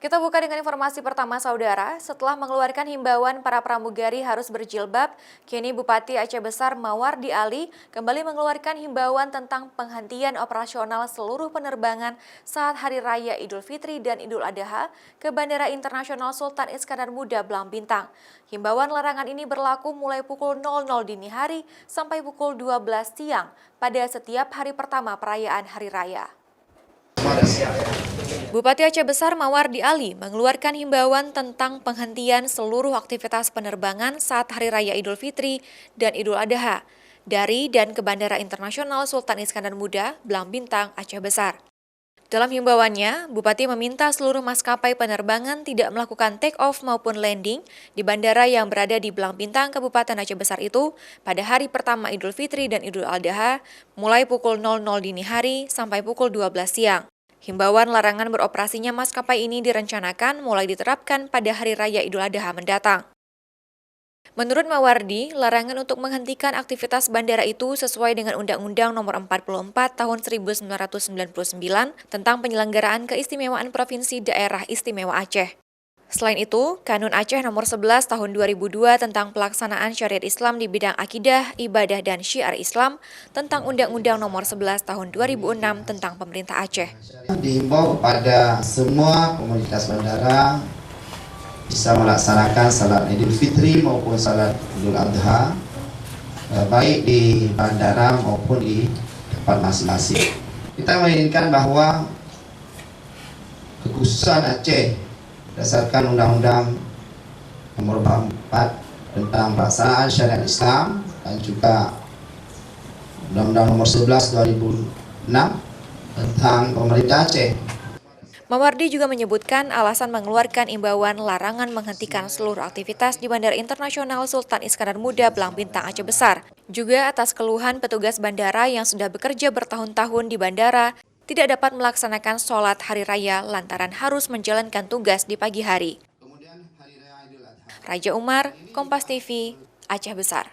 Kita buka dengan informasi pertama, saudara. Setelah mengeluarkan himbauan para pramugari harus berjilbab, kini Bupati Aceh Besar Mawardi Ali kembali mengeluarkan himbauan tentang penghentian operasional seluruh penerbangan saat Hari Raya Idul Fitri dan Idul Adha ke Bandara Internasional Sultan Iskandar Muda Belang Bintang. Himbauan larangan ini berlaku mulai pukul 00 dini hari sampai pukul 12 siang pada setiap hari pertama perayaan Hari Raya. Bupati Aceh Besar Mawardi Ali mengeluarkan himbauan tentang penghentian seluruh aktivitas penerbangan saat Hari Raya Idul Fitri dan Idul Adha dari dan ke Bandara Internasional Sultan Iskandar Muda, Belang Bintang, Aceh Besar. Dalam himbauannya, Bupati meminta seluruh maskapai penerbangan tidak melakukan take-off maupun landing di bandara yang berada di Belang Bintang, Kabupaten Aceh Besar itu pada hari pertama Idul Fitri dan Idul Adha mulai pukul 00 dini hari sampai pukul 12 siang. Himbauan larangan beroperasinya maskapai ini direncanakan mulai diterapkan pada Hari Raya Idul Adha mendatang. Menurut Mawardi, larangan untuk menghentikan aktivitas bandara itu sesuai dengan Undang-Undang Nomor 44 Tahun 1999 tentang penyelenggaraan keistimewaan Provinsi Daerah Istimewa Aceh. Selain itu, Kanun Aceh Nomor 11 Tahun 2002 tentang pelaksanaan syariat Islam di bidang akidah, ibadah, dan syiar Islam tentang Undang-Undang Nomor 11 Tahun 2006 tentang pemerintah Aceh. Dihimbau kepada semua komunitas bandara bisa melaksanakan salat Idul Fitri maupun salat Idul Adha baik di bandara maupun di tempat masing-masing. Kita menginginkan bahwa kekhususan Aceh berdasarkan Undang-Undang Nomor 44 tentang pelaksanaan syariat Islam dan juga Undang-Undang Nomor 11 2006 tentang pemerintah Aceh. Mawardi juga menyebutkan alasan mengeluarkan imbauan larangan menghentikan seluruh aktivitas di Bandara Internasional Sultan Iskandar Muda Belang Bintang Aceh Besar. Juga atas keluhan petugas bandara yang sudah bekerja bertahun-tahun di bandara tidak dapat melaksanakan sholat Hari Raya lantaran harus menjalankan tugas di pagi hari. Raja Umar, Kompas TV, Aceh Besar.